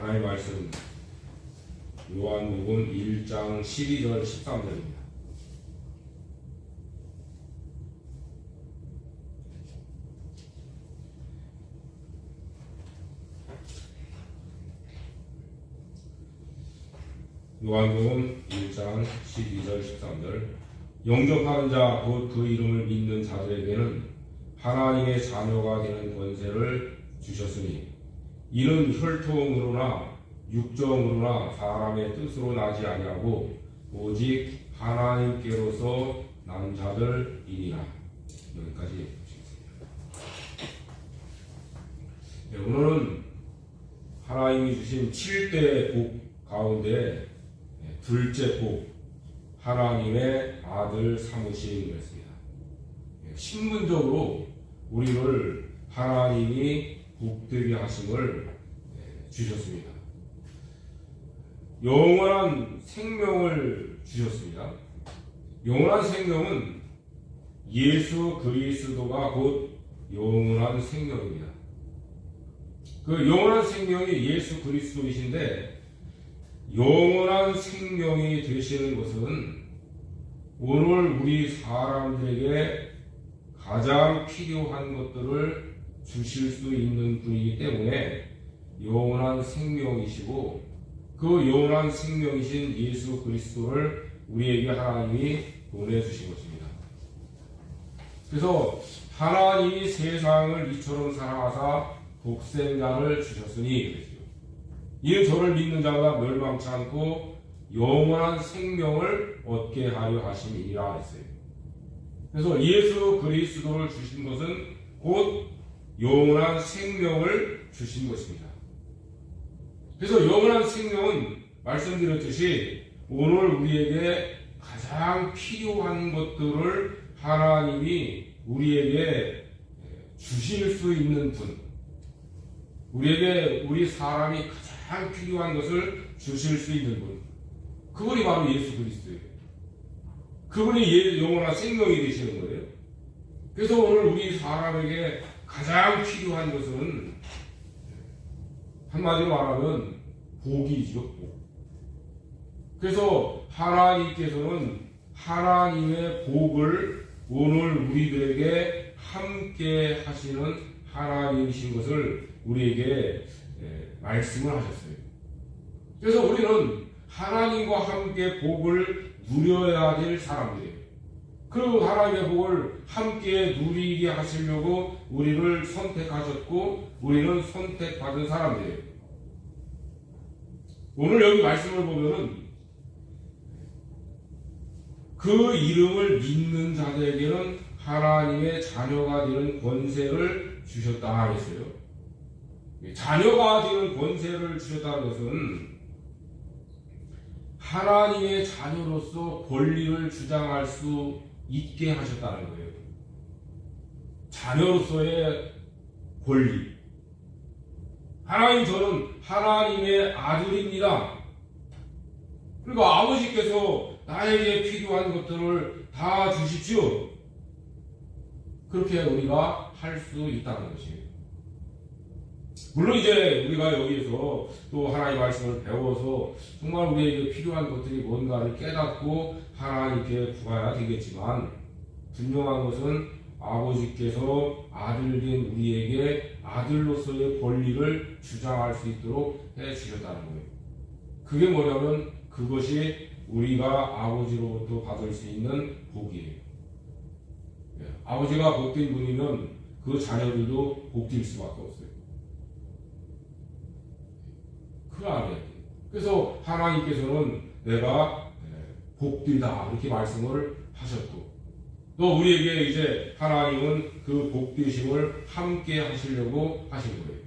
하나님의 말씀 요한복음 1장 12절 13절입니다. 요한복음 1장 12절 13절 영접하는 자 곧 그 이름을 믿는 자들에게는 하나님의 자녀가 되는 권세를 주셨으니 이는 혈통으로나 육정으로나 사람의 뜻으로 나지 아니하고 오직 하나님께로서 난 자들이니라. 여기까지 보시겠습니다. 네, 오늘은 하나님이 주신 7대 복 가운데 둘째 복, 하나님의 아들 삼으심이었습니다. 신분적으로 우리를 하나님이 복되게 하심을 주셨습니다. 영원한 생명을 주셨습니다. 영원한 생명은 예수 그리스도가 곧 영원한 생명입니다. 그 영원한 생명이 예수 그리스도이신데 영원한 생명이 되시는 것은 오늘 우리 사람들에게 가장 필요한 것들을 주실 수 있는 분이기 때문에 영원한 생명이시고 그 영원한 생명이신 예수 그리스도를 우리에게 하나님이 보내주신 것입니다. 그래서 하나님이 세상을 이처럼 사랑하사 독생자를 주셨으니 그랬죠. 이는 저를 믿는 자가 멸망치 않고 영원한 생명을 얻게 하려 하심이니라 했어요. 그래서 예수 그리스도를 주신 것은 곧 영원한 생명을 주신 것입니다. 그래서 영원한 생명은 말씀드렸듯이 오늘 우리에게 가장 필요한 것들을 하나님이 우리에게 주실 수 있는 분, 우리 사람이 가장 필요한 것을 주실 수 있는 분, 그분이 바로 예수 그리스도예요. 그분이 영원한 생명이 되시는 거예요. 그래서 오늘 우리 사람에게 가장 필요한 것은 한마디로 말하면 복이죠. 복. 그래서 하나님께서는 하나님의 복을 오늘 우리들에게 함께 하시는 하나님이신 것을 우리에게 말씀을 하셨어요. 그래서 우리는 하나님과 함께 복을 누려야 될 사람들이에요. 그리고 하나님의 복을 함께 누리게 하시려고 우리를 선택하셨고 우리는 선택받은 사람들이에요. 오늘 여기 말씀을 보면은 그 이름을 믿는 자들에게는 하나님의 자녀가 되는 권세를 주셨다 했어요. 자녀가 되는 권세를 주셨다는 것은 하나님의 자녀로서 권리를 주장할 수 있게 하셨다는 거예요. 자녀로서의 권리. 하나님, 저는 하나님의 아들입니다. 그리고 아버지께서 나에게 필요한 것들을 다 주십시오. 그렇게 우리가 할 수 있다는 것이에요. 물론 이제 우리가 여기에서 또 하나님의 말씀을 배워서 정말 우리에게 필요한 것들이 뭔가를 깨닫고 하나님께 구해야 되겠지만 분명한 것은 아버지께서 아들된 우리에게 아들로서의 권리를 주장할 수 있도록 해주셨다는 거예요. 그게 뭐냐면 그것이 우리가 아버지로부터 받을 수 있는 복이에요. 아버지가 복된 분이면 그 자녀들도 복될 수밖에 없어요. 그거 알아야 돼요. 그래서 하나님께서는 내가 복되다 이렇게 말씀을 하셨고 또 우리에게 이제 하나님은 그 복되심을 함께 하시려고 하신 거예요.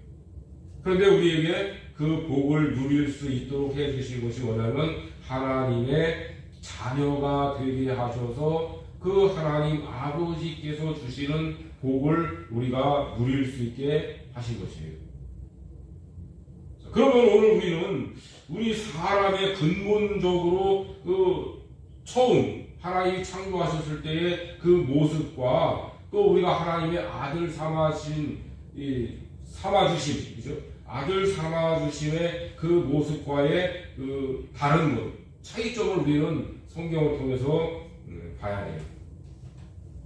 그런데 우리에게 그 복을 누릴 수 있도록 해주신 것이 뭐냐면 하나님의 자녀가 되게 하셔서 그 하나님 아버지께서 주시는 복을 우리가 누릴 수 있게 하신 것이에요. 그러면 오늘 우리는 우리 사람의 근본적으로 그 처음 하나님이 창조하셨을 때의 그 모습과 또 우리가 하나님의 아들 삼아주심, 그죠? 아들 삼아주심의 그 모습과의 그 다른 것, 차이점을 우리는 성경을 통해서 봐야 돼요.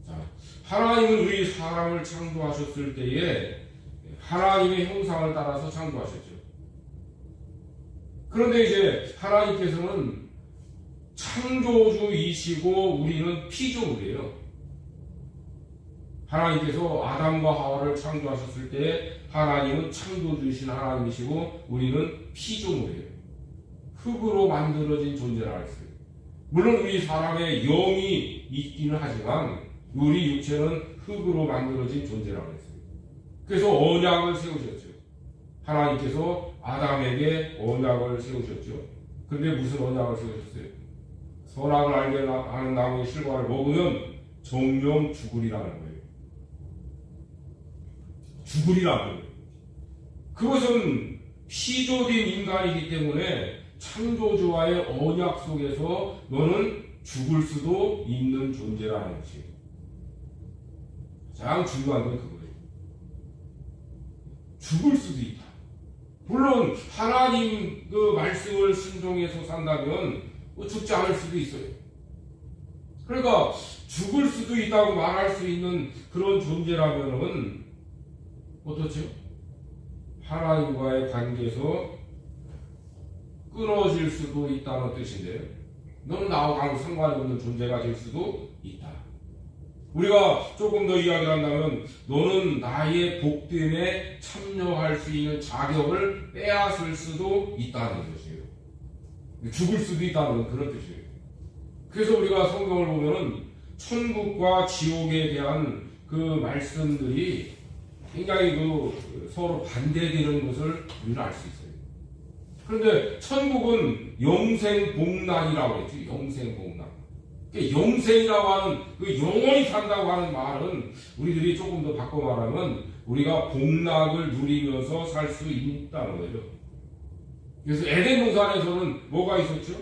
자, 하나님은 우리 사람을 창조하셨을 때에 하나님의 형상을 따라서 창조하셨죠. 그런데 이제 하나님께서는 창조주이시고 우리는 피조물이에요. 하나님께서 아담과 하와를 창조하셨을 때 하나님은 창조주이신 하나님이시고 우리는 피조물이에요. 흙으로 만들어진 존재라 했어요. 물론 우리 사람의 영이 있기는 하지만 우리 육체는 흙으로 만들어진 존재라고 했어요. 그래서 언약을 세우셨죠. 하나님께서 아담에게 언약을 세우셨죠. 그런데 무슨 언약을 세우셨어요? 선악을 알게 하는 나무의 실과를 먹으면 정령 죽으리라는 거예요. 죽으리라는 거예요. 그것은 피조된 인간이기 때문에 창조주와의 언약 속에서 너는 죽을 수도 있는 존재라는 것이에요. 가장 중요한 건 그거예요. 죽을 수도 있다. 물론 하나님 그 말씀을 순종해서 산다면 죽지 않을 수도 있어요. 그러니까 죽을 수도 있다고 말할 수 있는 그런 존재라면은 어떻죠? 하나님과의 관계에서 끊어질 수도 있다는 뜻인데요. 너는 나와 아무 상관이 없는 존재가 될 수도 있다. 우리가 조금 더 이야기를 한다면 너는 나의 복됨에 참여할 수 있는 자격을 빼앗을 수도 있다는 것이에요. 죽을 수도 있다는 그런 뜻이에요. 그래서 우리가 성경을 보면은 천국과 지옥에 대한 그 말씀들이 굉장히 그 서로 반대되는 것을 우리는 알 수 있어요. 그런데 천국은 영생복락이라고 했지. 영생복락. 영생이라고 하는 그 영원히 산다고 하는 말은 우리들이 조금 더 바꿔 말하면 우리가 복락을 누리면서 살 수 있다는 거죠. 그래서 에덴 동산에서는 뭐가 있었죠?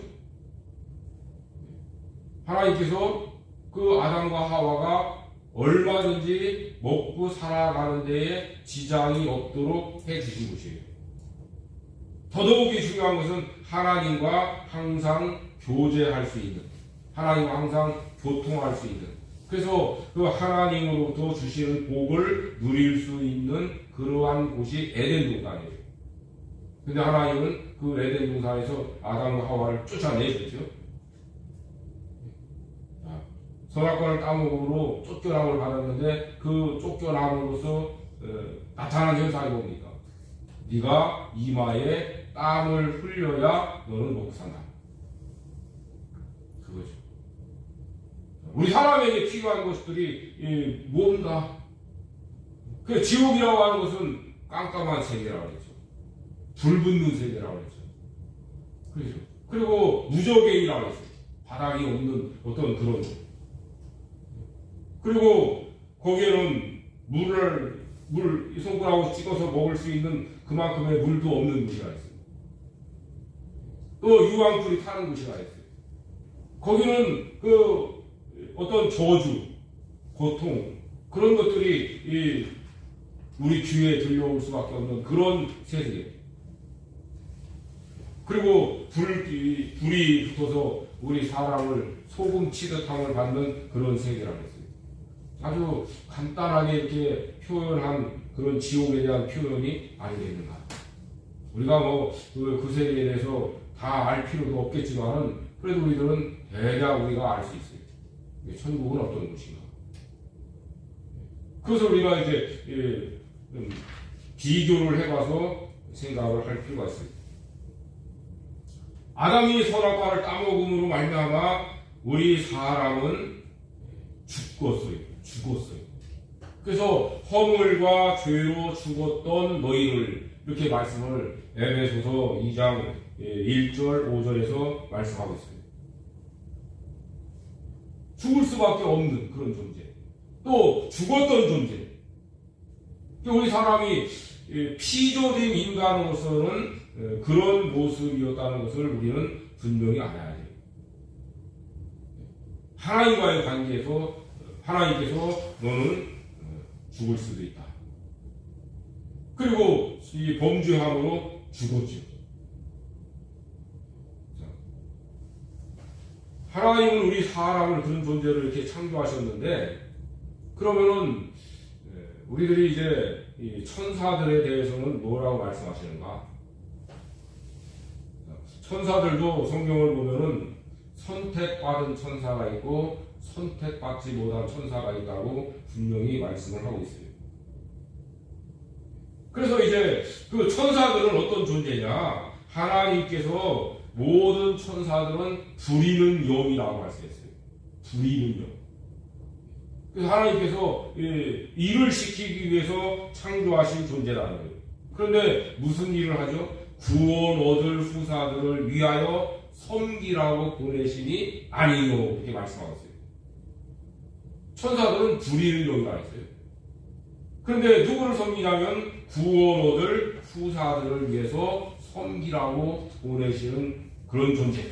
하나님께서 그 아담과 하와가 얼마든지 먹고 살아가는 데에 지장이 없도록 해주신 것이에요. 더더욱이 중요한 것은 하나님과 항상 교제할 수 있는, 하나님과 항상 교통할 수 있는, 그래서 그 하나님으로부터 주시는 복을 누릴 수 있는 그러한 곳이 에덴 동산이에요. 근데 하나님은 그 에덴 동산에서 아담과 하와를 쫓아내셨죠. 선악과를 따먹음으로 쫓겨남을 받았는데 그 쫓겨남으로써 나타난 현상이 뭡니까? 네가 이마에 땀을 흘려야 너는 먹고 산다. 그거죠. 우리 사람에게 필요한 것들이 뭔가? 그 지옥이라고 하는 것은 깜깜한 세계라고 했죠. 불 붙는 세계라고 했죠. 그렇죠. 그리고 무저갱이라고 했어요. 바닥이 없는 어떤 그런. 그리고 거기에는 물 손가락으로 찍어서 먹을 수 있는 그만큼의 물도 없는 곳이라 했어요. 또 유황불이 타는 곳이라 했어요. 거기는 그 어떤 저주, 고통 그런 것들이 우리 귀에 들려올 수밖에 없는 그런 세계. 그리고 불이 붙어서 우리 사람을 소금 치듯함을 받는 그런 세계라고 했어요. 아주 간단하게 이렇게 표현한 그런 지옥에 대한 표현이 아니겠는가. 우리가 그 세계에 대해서 다 알 필요도 없겠지만은 그래도 우리들은 대략 우리가 알 수 있어요. 천국은 어떤 곳인가. 그래서 우리가 이제 비교를 해봐서 생각을 할 필요가 있어요. 아담이 선악과를 따먹음으로 말미암아 우리 사람은 죽었어요. 그래서 허물과 죄로 죽었던 너희를 이렇게 말씀을 에베소서 2장 1절 5절에서 말씀하고 있어요. 죽을 수밖에 없는 그런 존재. 또 죽었던 존재. 우리 사람이 피조된 인간으로서는 그런 모습이었다는 것을 우리는 분명히 알아야 돼요. 하나님과의 관계에서 하나님께서 너는 죽을 수도 있다. 그리고 이 범죄함으로 죽었죠. 하나님은 우리 사람을 그런 존재로 이렇게 창조하셨는데, 그러면은 우리들이 이제 이 천사들에 대해서는 뭐라고 말씀하시는가? 천사들도 성경을 보면은 선택받은 천사가 있고 선택받지 못한 천사가 있다고 분명히 말씀을 하고 있어요. 그래서 이제 그 천사들은 어떤 존재냐? 하나님께서 모든 천사들은 부리는 영이라고 말씀했어요. 부리는 영. 그래서 하나님께서 일을 시키기 위해서 창조하신 존재라는 거예요. 그런데 무슨 일을 하죠? 구원 얻을 후사들을 위하여 섬기라고 보내시니 아니요, 이렇게 말씀하고 있어요. 천사들은 부리는 영이라 했어요. 그런데 누구를 섬기냐면 구원 얻을 후사들을 위해서 섬기라고 보내시는 그런 존재.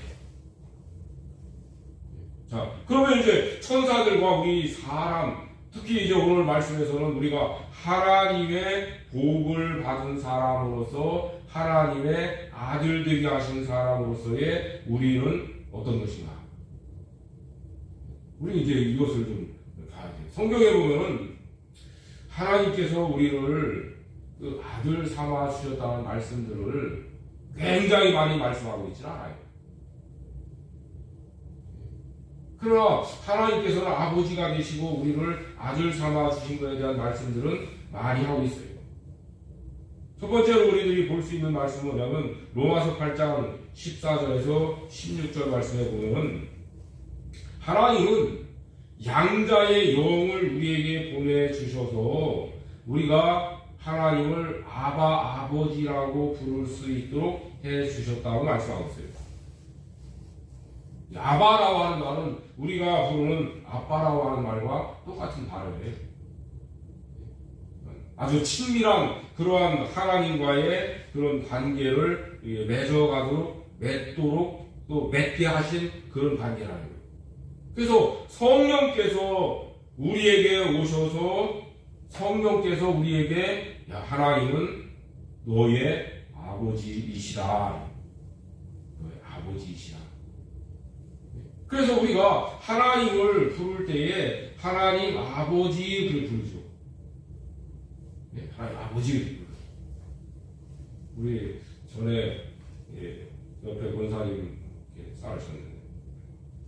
자, 그러면 이제 천사들과 우리 사람, 특히 이제 오늘 말씀에서는 우리가 하나님의 복을 받은 사람으로서 하나님의 아들 되게 하신 사람으로서의 우리는 어떤 것인가? 우리 이제 이것을 좀 봐야 돼요. 성경에 보면은 하나님께서 우리를 그 아들 삼아 주셨다는 말씀들을 굉장히 많이 말씀하고 있지는 않아요. 그러나 하나님께서는 아버지가 되시고 우리를 아들 삼아 주신 것에 대한 말씀들은 많이 하고 있어요. 첫 번째로 우리들이 볼 수 있는 말씀은 뭐냐면 로마서 8장 14절에서 16절 말씀에 보면 하나님은 양자의 영을 우리에게 보내주셔서 우리가 하나님을 아버지라고 부를 수 있도록 해주셨다고 말씀하고 있어요. 아바라고 하는 말은 우리가 부르는 아빠라고 하는 말과 똑같은 단어예요. 아주 친밀한 그러한 하나님과의 그런 관계를 맺도록 또 맺게 하신 그런 관계라는 거예요. 그래서 성령께서 우리에게 오셔서 성령께서 우리에게 야, 하나님은 너의 아버지이시라. 너의 아버지이시라. 그래서 우리가 하나님을 부를 때에 하나님 아버지 그렇게 부르죠. 네, 하나님 아버지 그렇게 부르죠. 우리 전에 옆에 권사님 싸우셨는데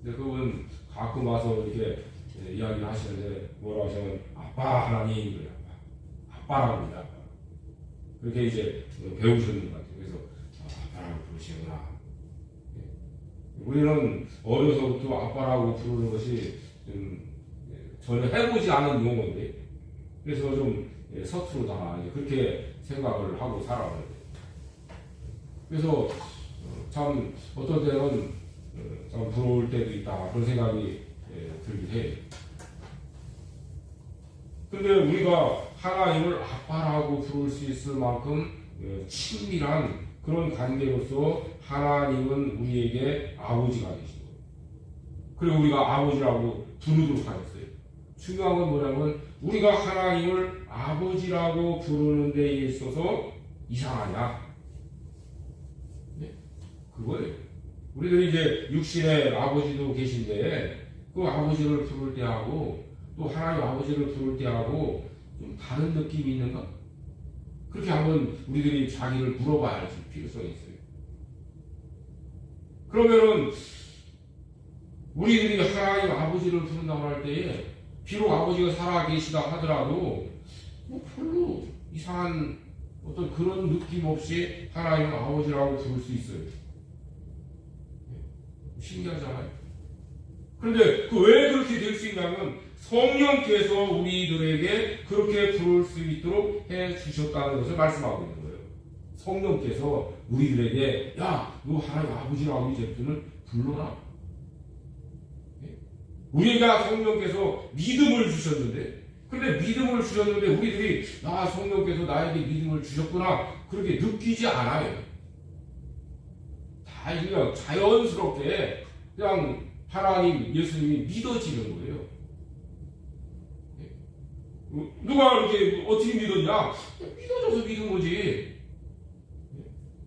근데 그분 가끔 와서 이렇게 이야기를 하시는데 뭐라고 하시면 아빠 하나님 그래요. 아빠라고 합니다. 그렇게 이제 배우셨는 것 같아요. 그래서 아빠라고 부르시구나. 우리는 어려서부터 아빠라고 부르는 것이 좀 전혀 해보지 않은 용어인데 그래서 좀 서투르다 그렇게 생각을 하고 살아가요. 그래서 참 어떤 때는 참 부러울 때도 있다 그런 생각이 들긴 해요. 근데 우리가 하나님을 아빠라고 부를 수 있을 만큼 친밀한 그런 관계로서 하나님은 우리에게 아버지가 되시고 그리고 우리가 아버지라고 부르도록 하셨어요. 중요한 건 뭐냐면 우리가 하나님을 아버지라고 부르는 데에 있어서 이상하냐? 네? 그거예요. 우리들이 이제 육신의 아버지도 계신데 그 아버지를 부를 때하고 또 하나님 아버지를 부를 때하고 좀 다른 느낌이 있는가? 그렇게 한번 우리들이 자기를 물어봐야 할 필요성이 있어요. 그러면은 우리들이 하나님 아버지를 부른다고 할 때에 비록 아버지가 살아계시다 하더라도 뭐 별로 이상한 어떤 그런 느낌 없이 하나님 아버지라고 부를 수 있어요. 신기하잖아요. 그런데 왜 그렇게 될 수 있냐면 성령께서 우리들에게 그렇게 부를 수 있도록 해 주셨다는 것을 말씀하고 있는 거예요. 성령께서 우리들에게 야, 너 하나님 아버지라고 이제부터는 불러라. 우리가 성령께서 믿음을 주셨는데 근데 믿음을 주셨는데 우리들이 성령께서 나에게 믿음을 주셨구나 그렇게 느끼지 않아요. 다 그냥 자연스럽게 그냥 하나님 예수님이 믿어지는 거예요. 누가 이렇게 어떻게 믿었냐? 믿어줘서 믿은 거지.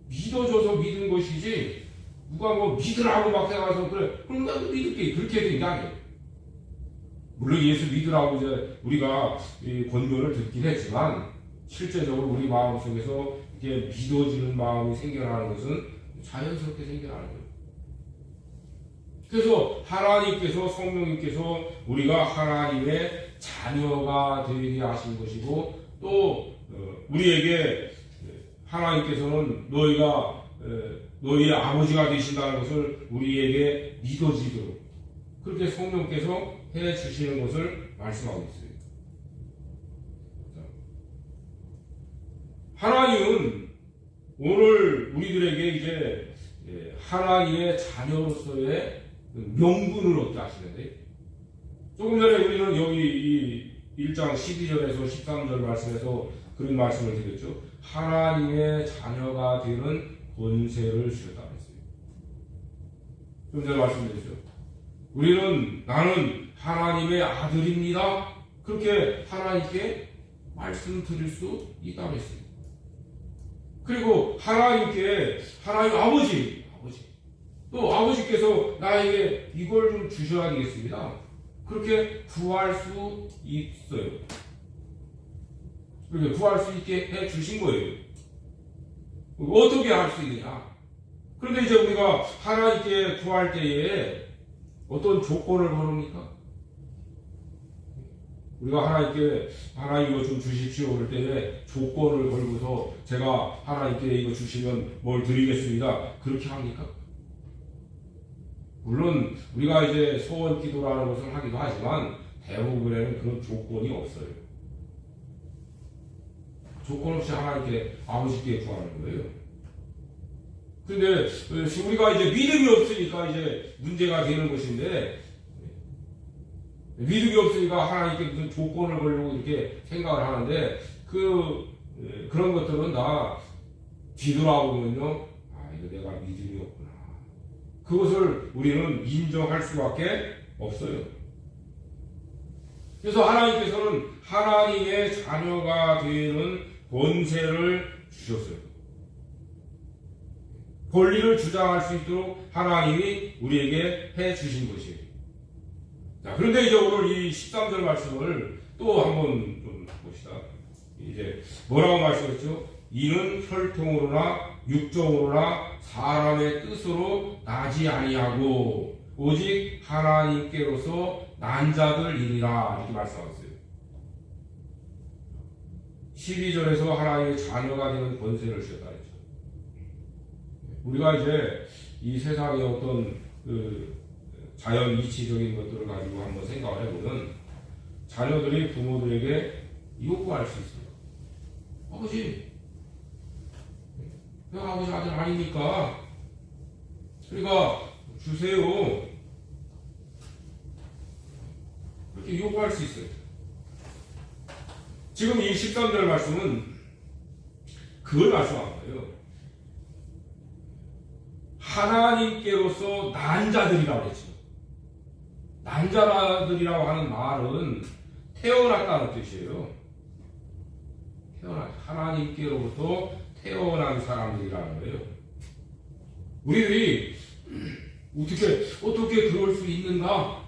믿어줘서 믿은 것이지 누가 뭐 믿으라고 막 해가서 그래 그럼 나도 믿을게 그렇게 된 게 아니에요. 물론 예수 믿으라고 이제 우리가 이 권면을 듣긴 했지만 실제적으로 우리 마음속에서 이게 믿어지는 마음이 생겨나는 것은 자연스럽게 생겨나는 거예요. 그래서 하나님께서 성령님께서 우리가 하나님의 자녀가 되게 하신 것이고 또 우리에게 하나님께서는 너희가 너희의 아버지가 되신다는 것을 우리에게 믿어지도록 그렇게 성령께서 해 주시는 것을 말씀하고 있어요. 하나님은 오늘 우리들에게 이제 하나님의 자녀로서의 명분을 얻게 하시는데 조금 전에 우리는 여기 이 1장 12절에서 13절 말씀에서 그런 말씀을 드렸죠. 하나님의 자녀가 되는 권세를 주셨다고 했어요. 좀 전에 말씀드렸죠. 나는 하나님의 아들입니다. 그렇게 하나님께 말씀드릴 수 있다고 했어요. 그리고 하나님 아버지 또 아버지께서 나에게 이걸 좀 주셔야 되겠습니다. 그렇게 구할 수 있어요. 그렇게 구할 수 있게 해 주신 거예요. 어떻게 할 수 있느냐? 그런데 이제 우리가 하나님께 구할 때에 어떤 조건을 걸습니까? 우리가 하나님께 하나님 이거 좀 주십시오 그럴 때에 조건을 걸고서 제가 하나님께 이거 주시면 뭘 드리겠습니다. 그렇게 합니까? 물론 우리가 이제 소원 기도라는 것을 하기도 하지만 대부분에는 그런 조건이 없어요. 조건 없이 하나님께 아버지께 구하는 거예요. 근데 우리가 이제 믿음이 없으니까 이제 문제가 되는 것인데 믿음이 없으니까 하나님께 무슨 조건을 걸려고 이렇게 생각을 하는데 그런 것들은 다 뒤돌아보면요, 이거 내가 믿음이 없구나. 그것을 우리는 인정할 수밖에 없어요. 그래서 하나님께서는 하나님의 자녀가 되는 권세를 주셨어요. 권리를 주장할 수 있도록 하나님이 우리에게 해 주신 것이에요. 자, 그런데 이제 오늘 이 13절 말씀을 또 한번 좀 봅시다. 이제 뭐라고 말씀했죠? 이는 혈통으로나 육정으로나 사람의 뜻으로 나지 아니하고 오직 하나님께로서 난 자들이니라 이렇게 말씀하셨어요. 12절에서 하나님의 자녀가 되는 권세를 주셨다 했죠. 우리가 이제 이 세상의 어떤 자연 이치적인 것들을 가지고 한번 생각을 해보면 자녀들이 부모들에게 요구할 수 있어요. 아버지, 내가 아버지 아들 아니니까 그러니까 주세요. 그렇게 요구할 수 있어요. 지금 이 13절 말씀은 그걸 말씀하는 거예요. 하나님께로서 난자들이라고 했죠. 난자들이라고 하는 말은 태어났다는 뜻이에요. 하나님께로부터 태어난 사람들이라는 거예요. 우리들이 어떻게 그럴 수 있는가?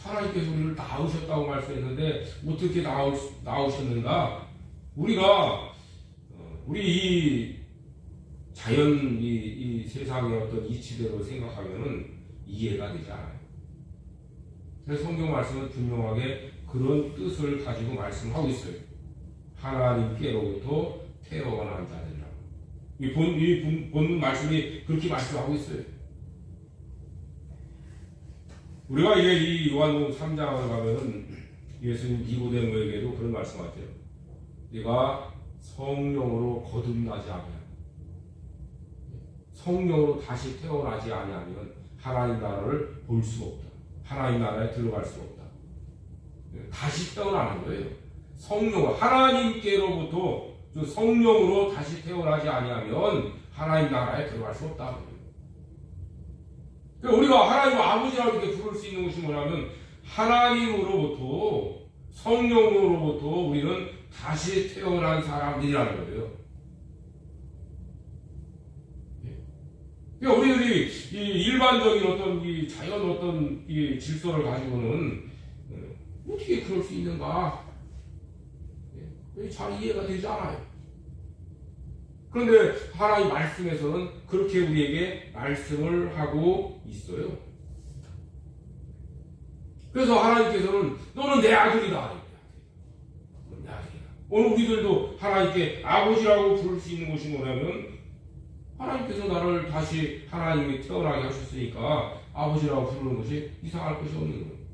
하나님께서 우리를 낳으셨다고 말씀했는데 어떻게 낳으셨는가? 우리 이 자연 이 세상의 어떤 이치대로 생각하면은 이해가 되지 않아요. 그래서 성경 말씀은 분명하게 그런 뜻을 가지고 말씀하고 있어요. 하나님께로부터 태어난 자들이라고. 이 본문 말씀이 그렇게 말씀하고 있어요. 우리가 이제 이 요한복음 3장을 가면은 예수님 니고데모에게도 그런 말씀하세요. 네가 성령으로 거듭나지 않으면, 성령으로 다시 태어나지 아니하면 하나님 나라를 볼 수가 없다. 하나님 나라에 들어갈 수가 없다. 다시 태어나는 거예요. 하나님께로부터 성령으로 다시 태어나지 아니하면 하나님 나라에 들어갈 수 없다. 그러니까 우리가 하나님 아버지라고 이렇게 부를 수 있는 것이 뭐냐면 하나님으로부터 성령으로부터 우리는 다시 태어난 사람들이라는 거예요. 그러니까 우리들이 이 일반적인 어떤 이 자연 어떤 이 질서를 가지고는 어떻게 그럴 수 있는가? 잘 이해가 되지 않아요. 그런데 하나님 말씀에서는 그렇게 우리에게 말씀을 하고 있어요. 그래서 하나님께서는 너는 내 아들이다. 내 아들이다. 오늘 우리들도 하나님께 아버지라고 부를 수 있는 것이 뭐냐면 하나님께서 나를 다시 하나님이 태어나게 하셨으니까 아버지라고 부르는 것이 이상할 것이 없는 거예요.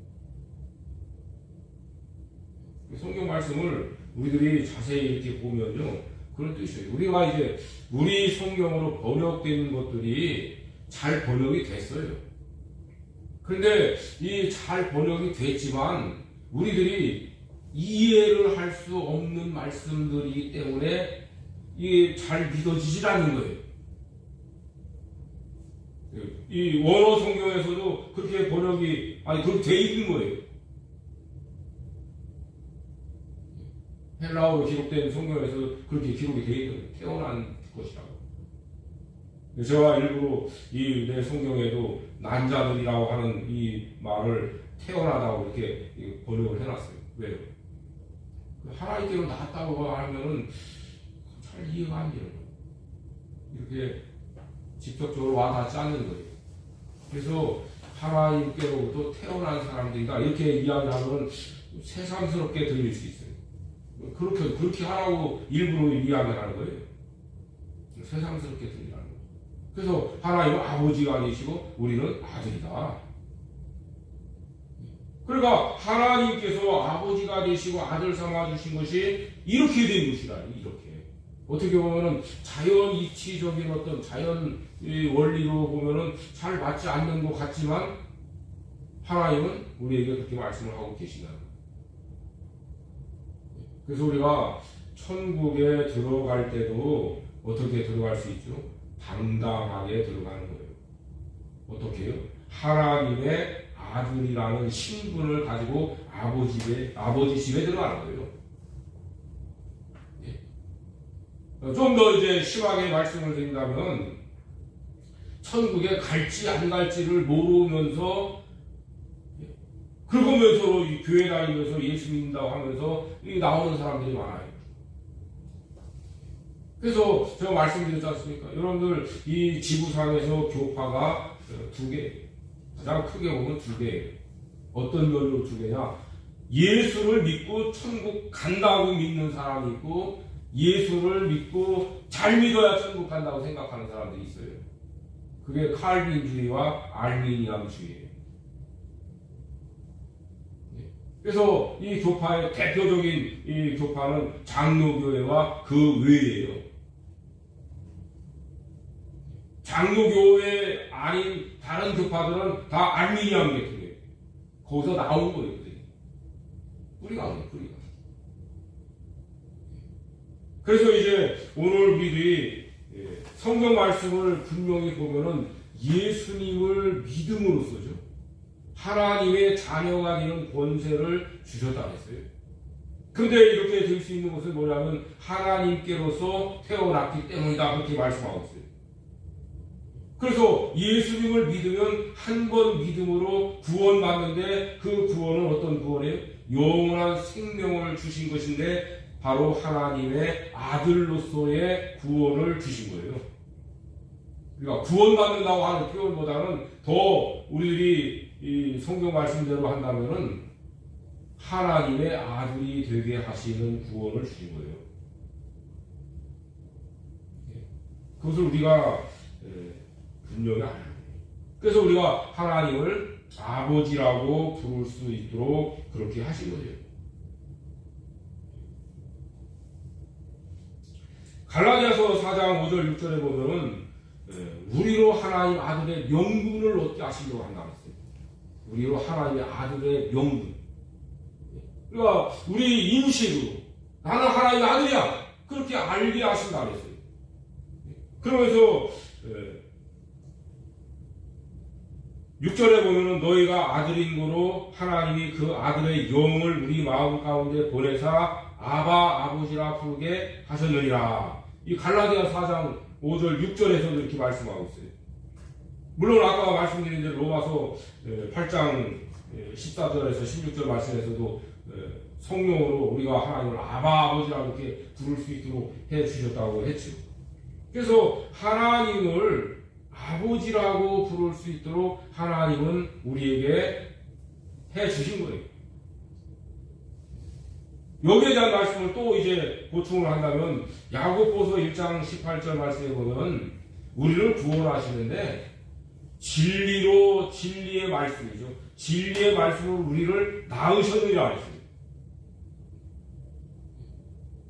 성경 말씀을 우리들이 자세히 이렇게 보면요, 그런 뜻이에요. 우리가 이제 우리 성경으로 번역된 것들이 잘 번역이 됐어요. 그런데 이 잘 번역이 됐지만 우리들이 이해를 할 수 없는 말씀들이기 때문에 이게 잘 믿어지질 않는 거예요. 이 원어 성경에서도 그렇게 번역이 그렇게 돼 있는 거예요. 헬라어로 기록된 성경에서 그렇게 기록이 되어 있는 거예요. 태어난 것이라고. 제가 일부러 이 내 성경에도 난자들이라고 하는 이 말을 태어나다고 이렇게 번역을 해놨어요. 왜요? 하나님께로 나왔다고 하면은 잘 이해가 안 돼요. 이렇게 직접적으로 와닿지 않는 거예요. 그래서 하나님께로부터 태어난 사람들이다 이렇게 이야기하면 새삼스럽게 들릴 수 있어요. 그렇게 하라고 일부러 이야기하는 거예요. 새삼스럽게 들리라는 거예요. 그래서 하나님은 아버지가 아니시고 우리는 아들이다. 그러니까 하나님께서 아버지가 되시고 아들 삼아 주신 것이 이렇게 된 것이라니. 이렇게 어떻게 보면은 자연 이치적인 어떤 자연 원리로 보면은 잘 맞지 않는 것 같지만 하나님은 우리에게 그렇게 말씀을 하고 계시다. 그래서 우리가 천국에 들어갈 때도 어떻게 들어갈 수 있죠? 당당하게 들어가는 거예요. 어떻게 해요? 하나님의 아들이라는 신분을 가지고 아버지 집에 들어가는 거예요. 좀 더 이제 심하게 말씀을 드린다면 천국에 갈지 안 갈지를 모르면서 그러면서 교회 다니면서 예수 믿는다고 하면서 나오는 사람들이 많아요. 그래서 제가 말씀드렸지 않습니까? 여러분들 이 지구상에서 교파가 두 개, 가장 크게 보면 두 개예요. 어떤 면으로 두 개냐? 예수를 믿고 천국 간다고 믿는 사람이 있고 예수를 믿고 잘 믿어야 천국 간다고 생각하는 사람들이 있어요. 그게 칼빈주의와 알미니안주의예요. 그래서 이 교파의 대표적인 이 교파는 장로교회와 그 외예요. 장로교회 아닌 다른 교파들은 다 알미니안 계통이에요. 거기서 나온 거예요. 뿌리가. 그래서 이제 오늘 우리들이 성경 말씀을 분명히 보면은 예수님을 믿음으로써죠. 하나님의 자녀가 되는 권세를 주셨다 했어요. 근데 이렇게 될 수 있는 것은 뭐냐면 하나님께로서 태어났기 때문이다 그렇게 말씀하고 있어요. 그래서 예수님을 믿으면 한 번 믿음으로 구원받는데 그 구원은 어떤 구원이에요? 영원한 생명을 주신 것인데 바로 하나님의 아들로서의 구원을 주신 거예요. 그러니까 구원받는다고 하는 표현보다는 더 우리들이 이 성경 말씀대로 한다면은 하나님의 아들이 되게 하시는 구원을 주신 거예요. 그것을 우리가 분명히 알아야 돼요. 그래서 우리가 하나님을 아버지라고 부를 수 있도록 그렇게 하신 거예요. 갈라디아서 4장 5절 6절에 보면은 우리로 하나님 아들의 명분을 얻게 하시려고 한다고 했어요. 우리로 하나님의 아들의 명분. 그러니까 우리 인식으로 나는 하나님의 아들이야 그렇게 알게 하신다고 했어요. 그러면서 6절에 보면은 너희가 아들인 거로 하나님이 그 아들의 영을 우리 마음 가운데 보내사 아바 아버지라 부르게 하셨느니라. 이 갈라디아 4장 5절 6절에서도 이렇게 말씀하고 있어요. 물론 아까 말씀드린 대로 로마서 8장 14절에서 16절 말씀에서도 성령으로 우리가 하나님을 아바 아버지라 이렇게 부를 수 있도록 해 주셨다고 했죠. 그래서 하나님을 아버지라고 부를 수 있도록 하나님은 우리에게 해 주신 거예요. 여기에 대한 말씀을 또 이제 보충을 한다면 야고보서 1장 18절 말씀에 보면 우리를 구원하시는데 진리로 진리의 말씀이죠. 진리의 말씀으로 우리를 낳으셨느니라 했어요.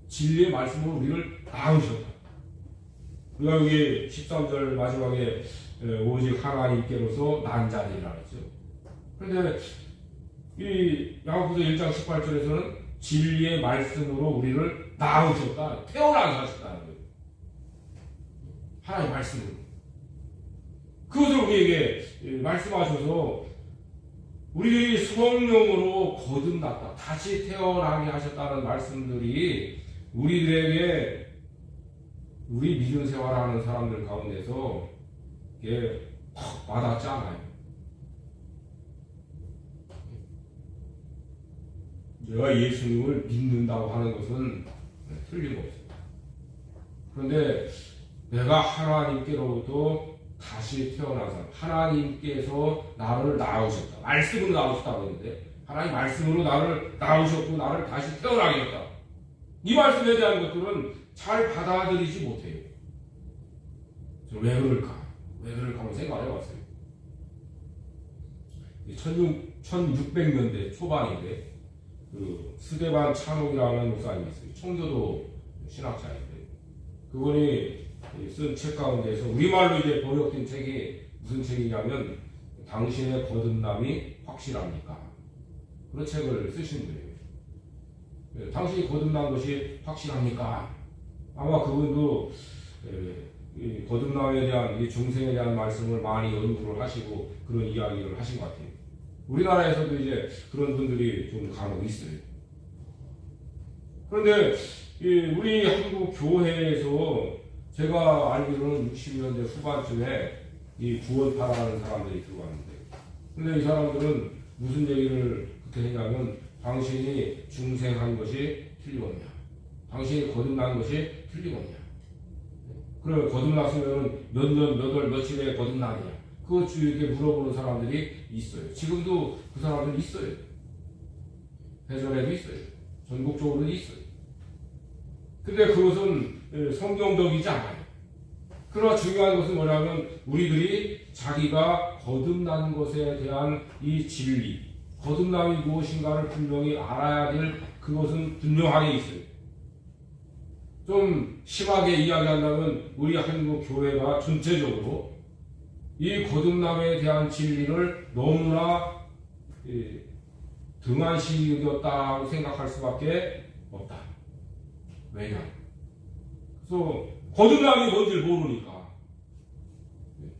진리의 말씀으로 우리를 낳으셨다. 우리가 여기 13절 마지막에 오직 하나님께로서 난 자들이라 했죠. 그런데 이 야고보서 1장 18절에서는 진리의 말씀으로 우리를 낳으셨다. 태어나게 하셨다는 거예요. 하나님의 말씀으로. 그것을 우리에게 말씀하셔서 우리들이 성령으로 거듭났다. 다시 태어나게 하셨다는 말씀들이 우리들에게 우리 믿음 생활하는 사람들 가운데서 이게 확 와닿지 않아요. 내가 예수님을 믿는다고 하는 것은 틀림없습니다. 그런데 내가 하나님께로부터 다시 태어나서 하나님께서 나를 낳으셨다. 말씀으로 낳으셨다고 했는데 하나님 말씀으로 나를 낳으셨고 나를 다시 태어나게 했다. 이 말씀에 대한 것들은 잘 받아들이지 못해요. 왜 그럴까? 왜 그럴까 한번 생각해 봤어요. 1600년대 초반인데 그 스데반 찬옥이라는 목사님이 있어요. 청교도 신학자인데 그분이 쓴 책 가운데서 우리말로 이제 번역된 책이 무슨 책이냐면 당신의 거듭남이 확실합니까? 그런 책을 쓰신 거예요. 당신이 거듭난 것이 확실합니까? 아마 그분도 거듭남에 대한 중생에 대한 말씀을 많이 연구를 하시고 그런 이야기를 하신 것 같아요. 우리나라에서도 이제 그런 분들이 좀 간혹 있어요. 그런데 우리 한국 교회에서 제가 알기로는 60년대 후반쯤에 이 구원파라는 사람들이 들어왔는데, 근데 이 사람들은 무슨 얘기를 그렇게 했냐면 당신이 중생한 것이 틀림없냐, 당신이 거듭난 것이 틀림없냐, 그래 거듭났으면 몇 년, 몇 월, 며칠에 거듭나느냐, 그것 이렇게 물어보는 사람들이 있어요. 지금도 그 사람들이 있어요. 대전에도 있어요. 전국적으로도 있어요. 근데 그것은 성경적이지 않아요. 그러나 중요한 것은 뭐냐면 우리들이 자기가 거듭난 것에 대한 이 진리, 거듭남이 무엇인가를 분명히 알아야 될 그것은 분명하게 있어요. 좀 심하게 이야기한다면 우리 한국 교회가 전체적으로 이 거듭남에 대한 진리를 너무나 등한시 여겼다고 생각할 수밖에 없다. 왜냐? 그래서 거듭남이 뭔지를 모르니까,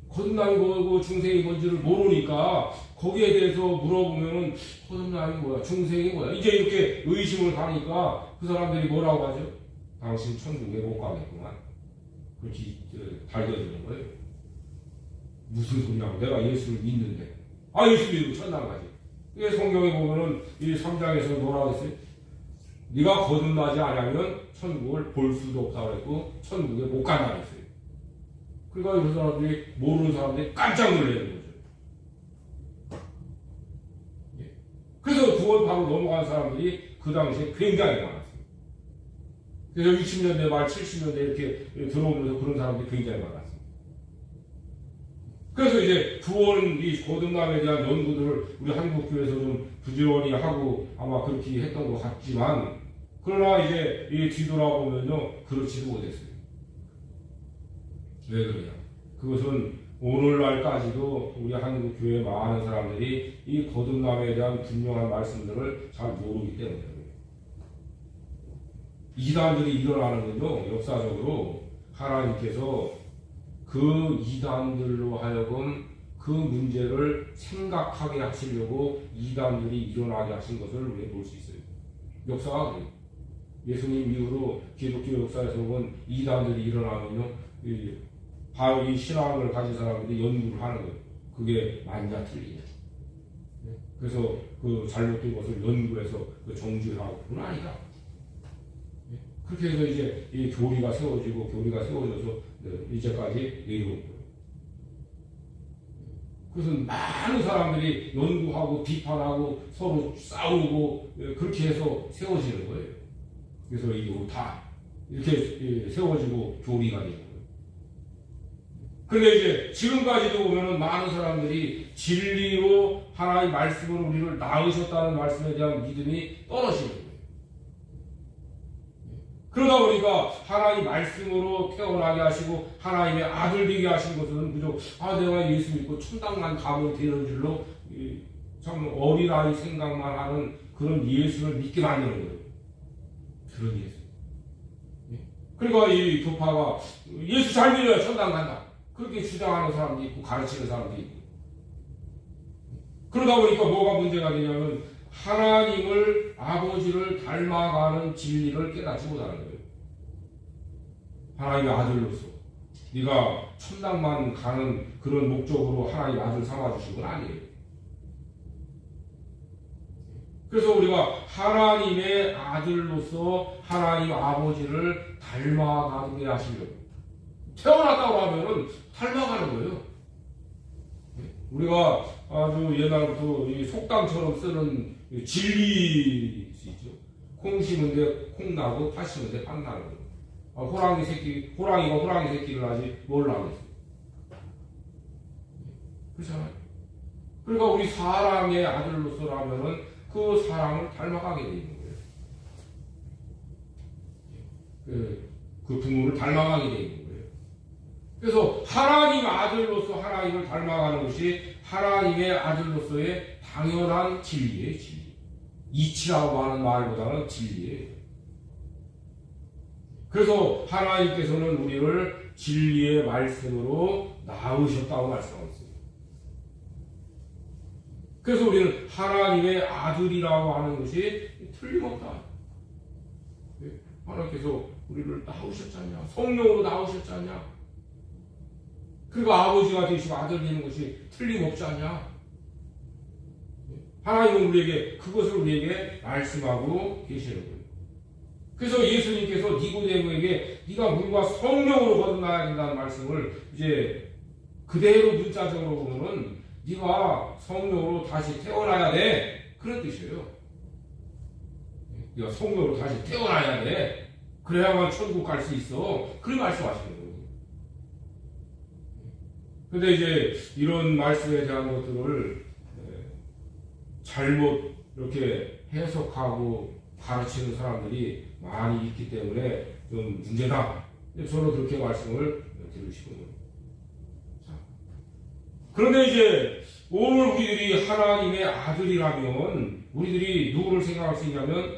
거듭남이 뭐고 중생이 뭔지를 모르니까 거기에 대해서 물어보면은 거듭남이 뭐야, 중생이 뭐야, 이제 이렇게 의심을 하니까 그 사람들이 뭐라고 하죠? 당신 천국에 못 가겠구만. 그렇게 달겨드는 거예요. 무슨 소리냐고, 내가 예수를 믿는데. 예수 믿고 천당 가지. 이게 성경에 보면은 이 3장에서 뭐라고 했어요? 네가 거듭나지 않으면 천국을 볼 수도 없다고 했고 천국에 못 간다고 했어요. 그러니까 이런 사람들이, 모르는 사람들이 깜짝 놀라는 거죠. 그래서 구원파로 넘어간 사람들이 그 당시에 굉장히 많았어요. 그래서 60년대 말 70년대 이렇게 들어오면서 그런 사람들이 굉장히 많았어요. 그래서 이제 구원, 이 거듭남에 대한 연구들을 우리 한국교회에서 좀 부지런히 하고 아마 그렇게 했던 것 같지만, 그러나 이제 이 뒤돌아보면요, 그렇지도 못했어요. 왜 그러냐? 그것은 오늘날까지도 우리 한국교회 많은 사람들이 이 거듭남에 대한 분명한 말씀들을 잘 모르기 때문이에요. 이단들이 일어나는 건요, 역사적으로 하나님께서 그 이단들로 하여금 그 문제를 생각하게 하시려고 이단들이 일어나게 하신 것을 우리가 볼 수 있어요. 역사가 그래요. 예수님 이후로 기독교 역사에서 본 이단들이 일어나면요, 바로 이 신앙을 가진 사람들이 연구를 하는 거예요. 그게 맞냐 틀리냐. 그래서 그 잘못된 것을 연구해서 그 정죄하고 그건 아니다. 그렇게 해서 이제 이 교리가 세워지고 교리가 세워져서 이제까지 내려온 거예요. 그래서 많은 사람들이 연구하고 비판하고 서로 싸우고 그렇게 해서 세워지는 거예요. 그래서 이게 다 이렇게 세워지고 교리가 되는 거예요. 근데 이제 지금까지도 보면은 많은 사람들이 진리로 하나의 말씀으로 우리를 낳으셨다는 말씀에 대한 믿음이 떨어지는 거예요. 그러다 보니까 하나님 말씀으로 태어나게 하시고 하나님의 아들 되게 하신 것은 그저 내가 예수 믿고 천당만 가면 되는 줄로 참 어린아이 생각만 하는 그런 예수를 믿게 만드는 거예요. 그런 예수. 그러니까 이 교파가 예수 잘 믿어야 천당 간다. 그렇게 주장하는 사람도 있고 가르치는 사람도 있고. 그러다 보니까 뭐가 문제가 되냐면 하나님을 아버지를 닮아가는 진리를 깨닫지 못하는 거예요. 하나님의 아들로서 네가 천당만 가는 그런 목적으로 하나님의 아들 삼아주신 건 아니에요. 그래서 우리가 하나님의 아들로서 하나님 아버지를 닮아가게 하시려고 태어났다고 하면은 닮아가는 거예요. 우리가 아주 옛날부터 이 속담처럼 쓰는 진리 있죠. 콩 심은데 콩 나고 팥 심은데 팥 나는 거예요. 호랑이가 호랑이 새끼를 하지 뭘 나겠어요. 그렇잖아요. 그러니까 우리 사랑의 아들로서라면은 그 사랑을 닮아가게 되는 거예요. 그 부모를 닮아가게 되는 거예요. 그래서 하나님 아들로서 하나님을 닮아가는 것이 하나님의 아들로서의 당연한 진리예요. 진리. 이치라고 하는 말보다는 진리예요. 그래서 하나님께서는 우리를 진리의 말씀으로 낳으셨다고 말씀하고 있습니다. 그래서 우리는 하나님의 아들이라고 하는 것이 틀림없다. 하나님께서 우리를 낳으셨잖냐, 성령으로 낳으셨잖냐. 그리고 아버지가 되시고 아들 되는 것이 틀림없지 않냐. 하나님은 우리에게 그것을 우리에게 말씀하고 계시는 거예요. 그래서 예수님께서 니고데모에게 네가 물과 성령으로 거듭나야 된다는 말씀을 이제 그대로 문자적으로 보면은 네가 성령으로 다시 태어나야 돼. 그런 뜻이에요. 네가 성령으로 다시 태어나야 돼. 그래야만 천국 갈 수 있어. 그런 말씀하시는 거예요. 근데 이제 이런 말씀에 대한 것들을 잘못 이렇게 해석하고 가르치는 사람들이 많이 있기 때문에 좀 문제다. 저는 그렇게 말씀을 드리고 싶은 겁니다. 그런데 이제 오늘 우리들이 하나님의 아들이라면 우리들이 누구를 생각할 수 있냐면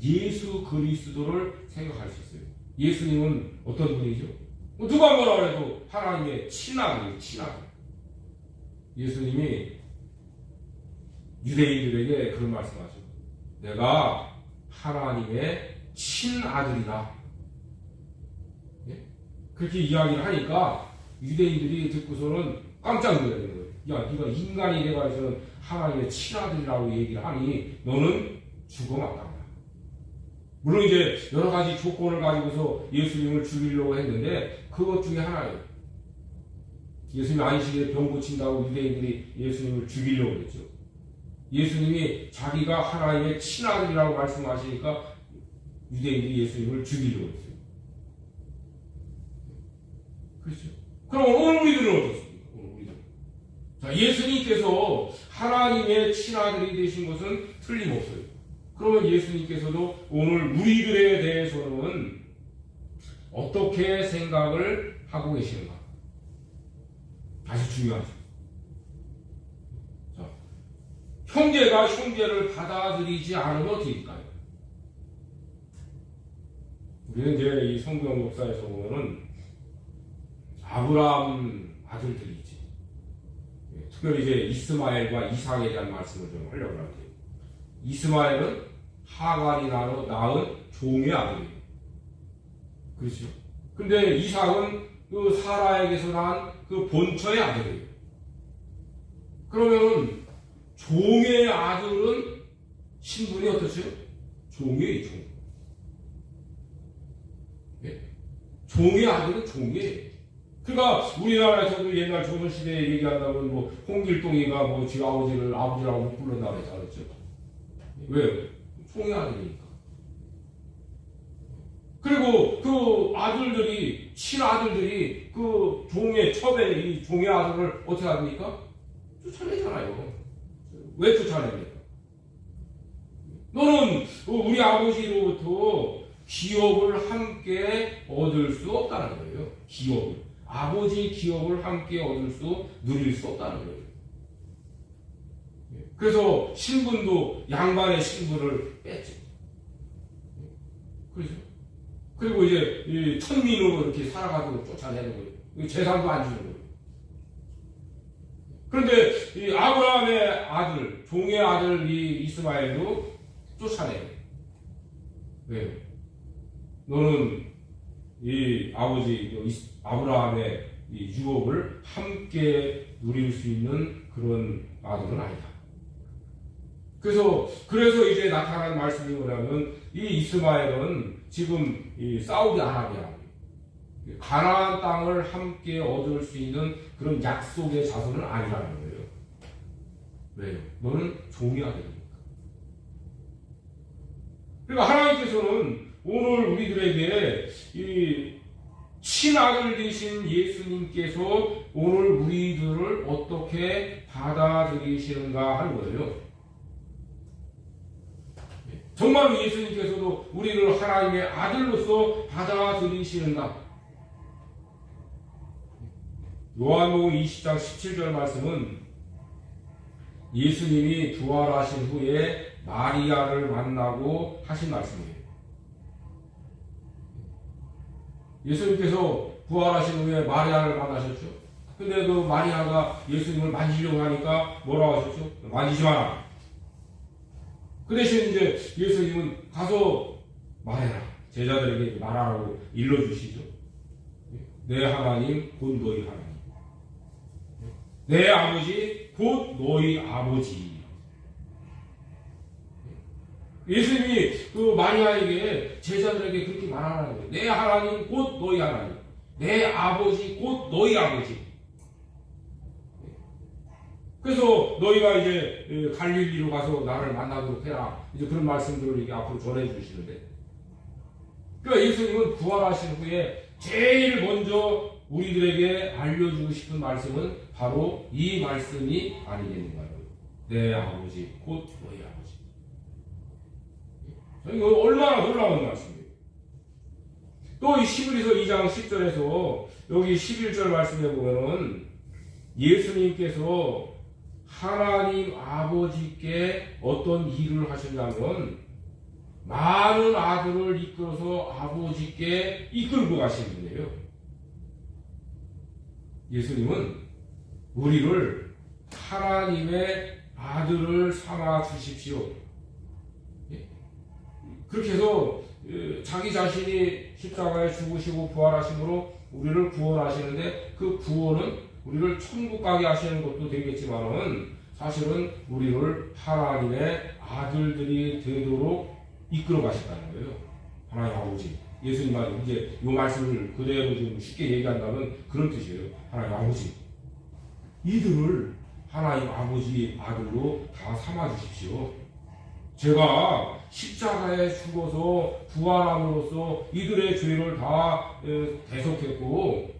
예수 그리스도를 생각할 수 있어요. 예수님은 어떤 분이죠? 누가 뭐라 해도 하나님의 친아들이에요. 친아들. 예수님이 유대인들에게 그런 말씀하죠. 내가 하나님의 친아들이다. 예? 그렇게 이야기를 하니까 유대인들이 듣고서는 깜짝 놀라야 되는 거예요. 야, 네가 인간이 돼가지고는 하나님의 친아들이라고 얘기를 하니 너는 죽어만다. 물론 이제 여러 가지 조건을 가지고서 예수님을 죽이려고 했는데 그것 중에 하나예요. 예수님 안식일에 병 고친다고 유대인들이 예수님을 죽이려고 했죠. 예수님이 자기가 하나님의 친아들이라고 말씀하시니까 유대인들이 예수님을 죽이려고 했어요. 그렇죠. 그럼 오늘 우리들은 어떻습니까? 오늘 우리들. 자, 예수님께서 하나님의 친아들이 되신 것은 틀림없어요. 그러면 예수님께서도 오늘 우리들에 대해서는 어떻게 생각을 하고 계시는가? 아주 중요하죠. 자, 형제가 형제를 받아들이지 않으면 어떻게 될까요? 우리는 이제 이 성경 역사에서 보면은 아브라함 아들들이지. 특별히 이제 이스마엘과 이삭에 대한 말씀을 좀 하려고 합니다. 이스마엘은 하갈이 낳은 종의 아들이에요. 그렇죠? 근데 이삭은 그 사라에게서 난 그 본처의 아들이에요. 그러면은 종의 아들은 신분이 어떻죠? 종이에요, 종. 예? 종의 아들은 종이에요. 그러니까 우리나라에서도 옛날 조선시대에 얘기한다면 뭐 홍길동이가 뭐 지 아버지라고 못 불렀다고 했죠. 왜요? 종의 아들이니까. 그리고 그 아들들이, 친아들들이 그 종의 첩에 이 종의 아들을 어떻게 합니까? 쫓아내잖아요. 왜 쫓아냅니까? 너는 우리 아버지로부터 기업을 함께 얻을 수 없다는 거예요. 기업을. 아버지 기업을 함께 얻을 수, 누릴 수 없다는 거예요. 그래서 신분도 양반의 신분을 뺐죠. 그렇죠? 그리고 이제 천민으로 이렇게 살아가지고 쫓아내는 거예요. 재산도 안 주는 거예요. 그런데 이 아브라함의 아들, 종의 아들 이 이스마엘도 쫓아내요. 왜요? 너는 이 아버지 아브라함의 이 유업을 함께 누릴 수 있는 그런 아들은 아니다. 그래서 이제 나타난 말씀이 뭐냐면 이 이스마엘은 지금 이 사우디아라비아 가나안 땅을 함께 얻을 수 있는 그런 약속의 자손은 아니라는 거예요. 왜요? 너는 종이 아들이니까. 그러니까 하나님께서는 오늘 우리들에게 이 친아들 되신 예수님께서 오늘 우리들을 어떻게 받아들이시는가 하는 거예요. 정말 예수님께서도 우리를 하나님의 아들로서 받아들이시는가? 요한복음 20장 17절 말씀은 예수님이 부활하신 후에 마리아를 만나고 하신 말씀이에요. 예수님께서 부활하신 후에 마리아를 만나셨죠. 근데 그 마리아가 예수님을 만지려고 하니까 뭐라고 하셨죠? 만지지 마라. 그 대신 이제 예수님은 가서 말해라. 제자들에게 말하라고 일러주시죠. 내 하나님 곧 너희 하나님. 내 아버지 곧 너희 아버지. 예수님이 그 마리아에게 제자들에게 그렇게 말하라는 거예요. 내 하나님 곧 너희 하나님. 내 아버지 곧 너희 아버지. 그래서 너희가 이제 갈릴리로 가서 나를 만나도록 해라. 이제 그런 말씀들을 이게 앞으로 전해 주시는데. 그러니까 예수님은 부활하신 후에 제일 먼저 우리들에게 알려주고 싶은 말씀은 바로 이 말씀이 아니겠는가요? 내 아버지 곧 너희 아버지. 이거 얼마나 놀라운 말씀이에요. 또 이 시브리서 2장 10절에서 여기 11절 말씀에 보면은 예수님께서 하나님 아버지께 어떤 일을 하셨냐면 많은 아들을 이끌어서 아버지께 이끌고 가시는 분이에요. 예수님은 우리를 하나님의 아들을 삼아 주십시오. 그렇게 해서 자기 자신이 십자가에 죽으시고 부활하심으로 우리를 구원하시는데 그 구원은 우리를 천국 가게 하시는 것도 되겠지만은 사실은 우리를 하나님의 아들들이 되도록 이끌어 가신다는 거예요. 하나님 아버지. 예수님 이제 이 말씀을 그대로 좀 쉽게 얘기한다면 그런 뜻이에요. 하나님 아버지. 이들을 하나님 아버지 아들로 다 삼아 주십시오. 제가 십자가에 죽어서 부활함으로써 이들의 죄를 다 대속했고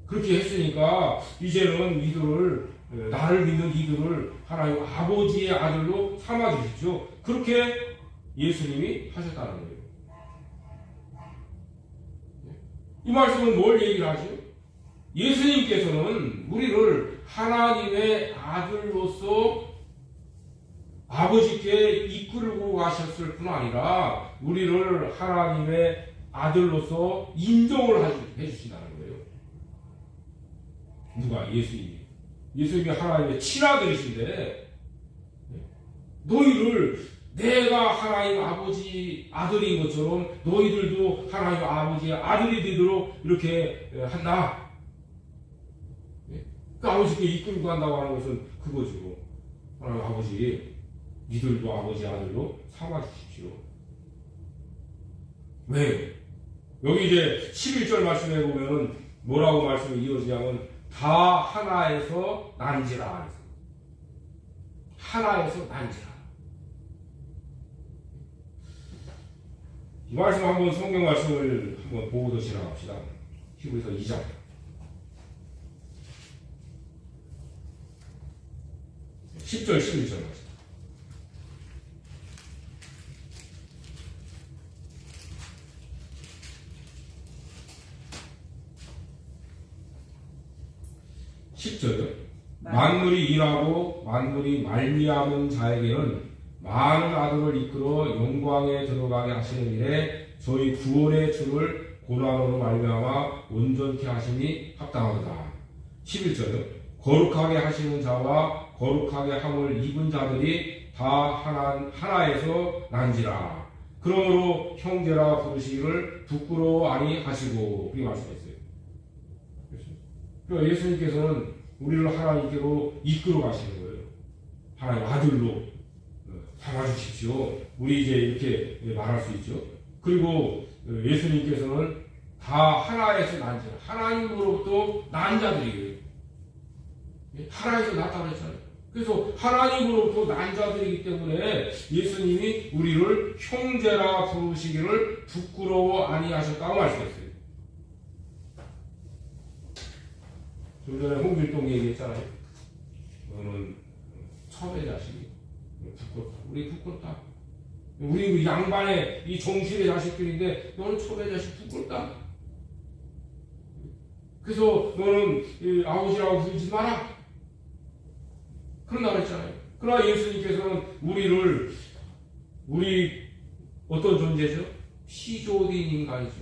그렇게 했으니까 이제는 이들을 나를 믿는 이들을 하나님 아버지의 아들로 삼아 주십시오. 그렇게 예수님이 하셨다는 거예요. 이 말씀은 뭘 얘기를 하죠? 예수님께서는 우리를 하나님의 아들로서 아버지께 이끌고 가셨을 뿐 아니라 우리를 하나님의 아들로서 인정을 해주신다는 거예요. 누가? 예수님이. 예수님이 하나님의 친아들이신데 너희를 내가 하나님 아버지 아들인 것처럼 너희들도 하나님 아버지의 아들이 되도록 이렇게 한다. 그 아버지께 이끌고 간다고 하는 것은 그거죠. 하나님 아버지, 니들도 아버지 아들로 삼아 주십시오. 왜? 여기 이제 11절 말씀에 보면은 뭐라고 말씀이 이어지냐면 다 하나에서 난지라. 하나에서 난지라. 이 말씀 한번 성경 말씀을 한번 보고도 지나갑시다. 히브리서 2장. 10절 11절 말씀. 만물이 일하고 만물이 말미암은 자에게는 많은 아들을 이끌어 영광에 들어가게 하시는 일에 저희 구원의 주를 고난으로 말미암아 온전케 하심이 합당하도다. 11절 거룩하게 하시는 자와 거룩하게 함을 입은 자들이 다 하나에서 난지라. 그러므로 형제라 부르시기를 부끄러워 아니하시고 그렇게 말씀했어요. 그러니까 예수님께서는 우리를 하나님께로 이끌어 가시는 거예요. 하나님 아들로 삼아주십시오. 우리 이제 이렇게 말할 수 있죠. 그리고 예수님께서는 다 하나에서 난 자, 하나님으로부터 난 자들이에요. 하나에서 났다고 했잖아요. 그래서 하나님으로부터 난 자들이기 때문에 예수님이 우리를 형제라 부르시기를 부끄러워 아니하셨다고 말씀했어요. 좀 전에 홍길동 얘기했잖아요. 너는 첩의 자식이 부끄럽다. 우리 부끄럽다. 우리 그 양반의 이 정실의 자식들인데 너는 첩의 자식 부끄럽다. 그래서 너는 아버지라고 부르지 마라. 그런다고 했잖아요. 그러나 예수님께서는 우리 어떤 존재죠? 피조된 인간이죠.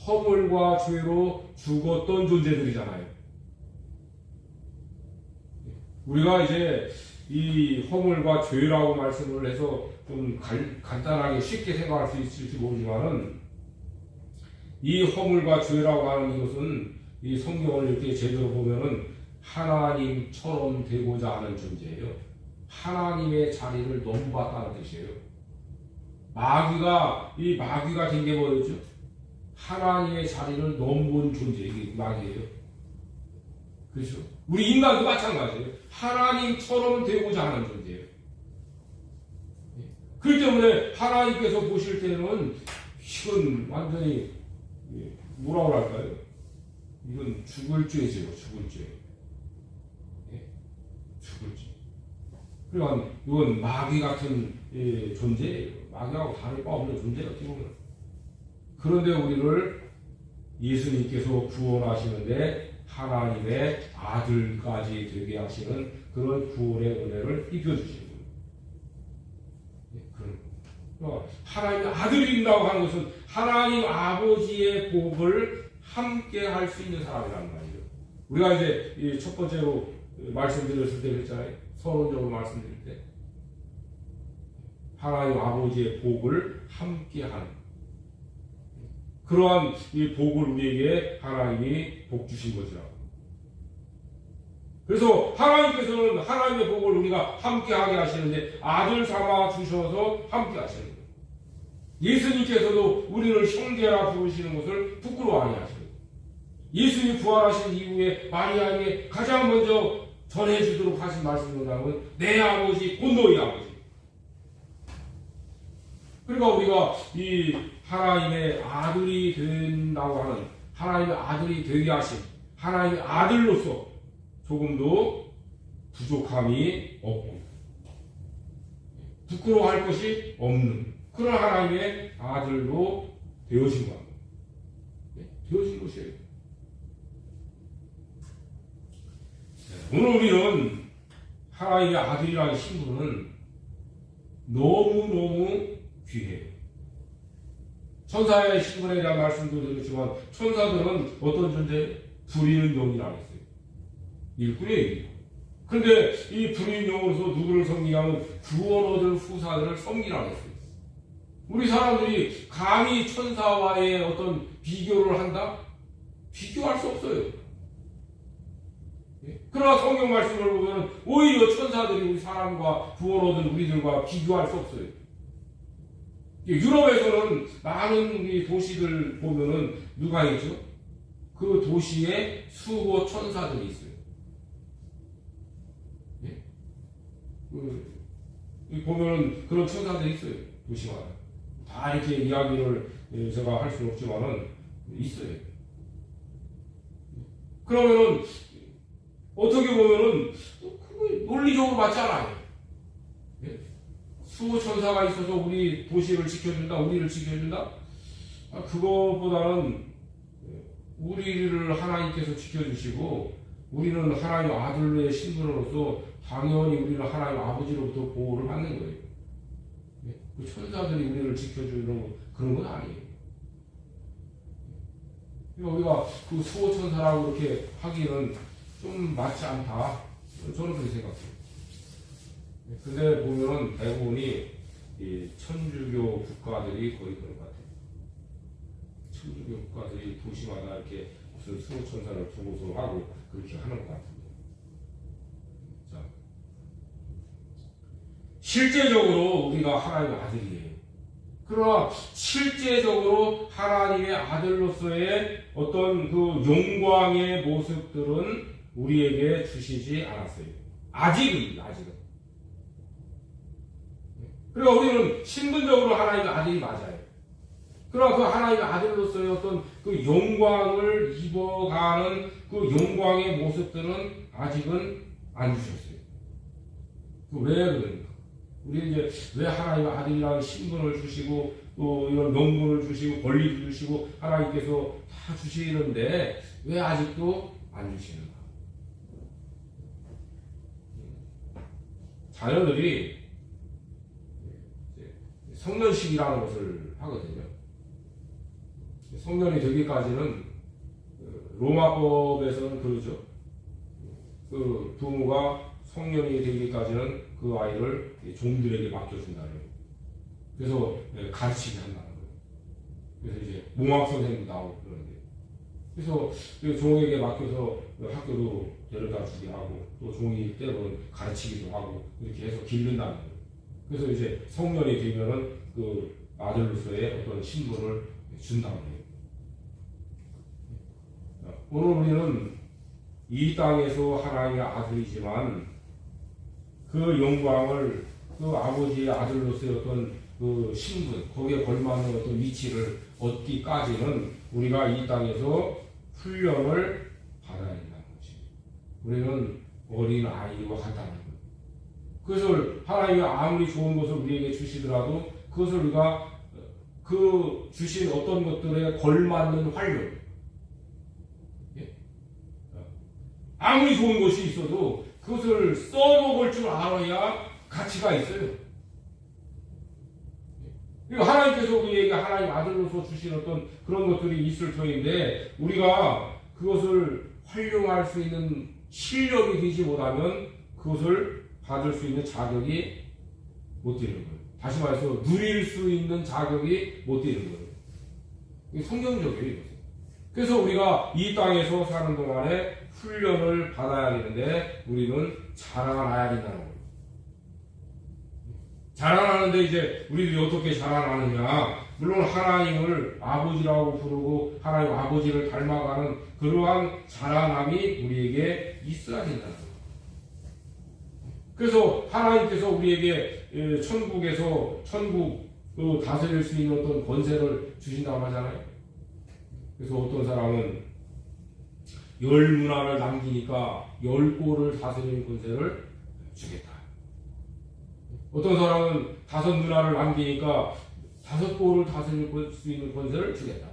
허물과 죄로 죽었던 존재들이잖아요. 우리가 이제 이 허물과 죄라고 말씀을 해서 좀 간단하게 쉽게 생각할 수 있을지 모르지만은 이 허물과 죄라고 하는 이것은 이 성경을 이렇게 제대로 보면은 하나님처럼 되고자 하는 존재예요. 하나님의 자리를 넘봤다는 뜻이에요. 마귀가 된 게 뭐였죠? 하나님의 자리를 넘본 존재, 이게 마귀예요. 그렇죠? 우리 인간도 마찬가지예요. 하나님처럼 되고자 하는 존재예요. 그렇기 때문에 하나님께서 보실 때는 이건 완전히 뭐라고 할까요? 이건 죽을 죄죠. 죽을 죄. 죽을 죄. 그러니까 이건 마귀 같은 존재예요. 마귀하고 다를 바 없는 존재예요. 어떻게 보면. 그런데 우리를 예수님께서 구원하시는데 하나님의 아들까지 되게 하시는 그런 구원의 은혜를 입혀주시는 거예요. 그러니까 하나님의 아들이 된다고 하는 것은 하나님 아버지의 복을 함께 할 수 있는 사람이라는 말이에요. 우리가 이제 첫 번째로 말씀드렸을 때 그랬잖아요. 서론적으로 말씀드릴 때 하나님 아버지의 복을 함께 하는 그러한 이 복을 우리에게 하나님이 복 주신 것이라. 그래서 하나님께서는 하나님의 복을 우리가 함께 하게 하시는데 아들 삼아 주셔서 함께 하시는 거예요. 예수님께서도 우리를 형제라 부르시는 것을 부끄러워하게 하시는 거예요. 예수님이 부활하신 이후에 마리아에게 가장 먼저 전해주도록 하신 말씀이 뭐냐면 내 아버지 곧 너희 아버지. 그러니까 우리가 이 하나님의 아들이 된다고 하는 하나님의 아들이 되게 하신 하나님의 아들로서 조금도 부족함이 없고 부끄러워할 것이 없는 그런 하나님의 아들로 되어진 겁니다. 되어진 것이에요. 오늘 우리는 하나님의 아들이라는 신분은 너무너무 귀해요. 천사의 신분에 대한 말씀도 드렸지만 천사들은 어떤 존재? 부리는 영이라고 했어요. 일꾼의 영이에요. 그런데 이 불임용으로서 누구를 섬기냐면 구원 얻을 후사들을 섬기라고 했어요. 우리 사람들이 감히 천사와의 어떤 비교를 한다? 비교할 수 없어요. 그러나 성경 말씀을 보면 오히려 천사들이 우리 사람과 구원 얻은 우리들과 비교할 수 없어요. 유럽에서는 많은 우리 도시들 보면은 누가 있죠? 그 도시에 수호 천사들이 있어요. 보면은 그런 천사들이 있어요. 도시마다. 다 이렇게 이야기를 제가 할 수는 없지만은 있어요. 그러면은 어떻게 보면은 논리적으로 맞지 않아요. 수호 천사가 있어서 우리 도시를 지켜준다, 우리를 지켜준다. 그거보다는 우리를 하나님께서 지켜주시고 우리는 하나님 아들의 신분으로서 당연히 우리는 하나님 아버지로부터 보호를 받는 거예요. 그 천사들이 우리를 지켜주는 그런 건 아니에요. 우리가 그 수호 천사라고 이렇게 하기는 좀 맞지 않다. 저는 그렇게 생각해요. 근데 보면은 대부분이 이 천주교 국가들이 거의 그런 것 같아요. 천주교 국가들이 도시마다 이렇게 무슨 수호 천사를 두고서 하고 그렇게 하는 것 같은데. 자, 실제적으로 우리가 하나님의 아들이에요. 그러나 실제적으로 하나님의 아들로서의 어떤 그 영광의 모습들은 우리에게 주시지 않았어요. 아직은. 그러니까 우리는 신분적으로 하나님의 아들이 맞아요. 그러나 그 하나님의 아들로서의 어떤 그 영광을 입어가는 그 영광의 모습들은 아직은 안 주셨어요. 왜 그러니까? 우리 이제 왜 하나님의 아들이라는 신분을 주시고 또 이런 명분을 주시고 권리도 주시고 하나님께서 다 주시는데 왜 아직도 안 주시는가? 자녀들이 성년식이라는 것을 하거든요. 성년이 되기까지는 로마법에서는 그러죠. 그 부모가 성년이 되기까지는 그 아이를 종들에게 맡겨준다는 거예요. 그래서 가르치게 한다는 거예요. 그래서 이제 몽학 선생님도 나오고 그러는데, 그래서 종에게 맡겨서 학교도 데려다 주게 하고 또 종이 때로는 가르치기도 하고 이렇게 해서 기른다는 거예요. 그래서 이제 성년이 되면은 그 아들로서의 어떤 신분을 준다는 거예요. 오늘 우리는 이 땅에서 하나님의 아들이지만 그 영광을 그 아버지의 아들로서의 어떤 그 신분, 거기에 걸맞는 어떤 위치를 얻기까지는 우리가 이 땅에서 훈련을 받아야 된다는 거지. 우리는 어린 아이와 같다는 거예요. 그것을 하나님이 아무리 좋은 것을 우리에게 주시더라도 그것을 우리가 그 주신 어떤 것들에 걸맞는 활용, 아무리 좋은 것이 있어도 그것을 써먹을 줄 알아야 가치가 있어요. 그리고 하나님께서 우리에게 하나님 아들로서 주신 어떤 그런 것들이 있을 터인데 우리가 그것을 활용할 수 있는 실력이 되지 못하면 그것을 받을 수 있는 자격이 못 되는 거예요. 다시 말해서 누릴 수 있는 자격이 못 되는 거예요. 이게 성경적이에요. 이것은. 그래서 우리가 이 땅에서 사는 동안에 훈련을 받아야 되는데 우리는 자라나야 된다는 거예요. 자라나는데 이제 우리들이 어떻게 자라나느냐? 물론 하나님을 아버지라고 부르고 하나님 아버지를 닮아가는 그러한 자라남이 우리에게 있어야 된다는 거예요. 그래서 하나님께서 우리에게 천국 다스릴 수 있는 어떤 권세를 주신다고 하잖아요. 그래서 어떤 사람은 10문화를 남기니까 10골을 다스리는 권세를 주겠다. 어떤 사람은 5문화를 남기니까 5골을 다스릴 수 있는 권세를 주겠다.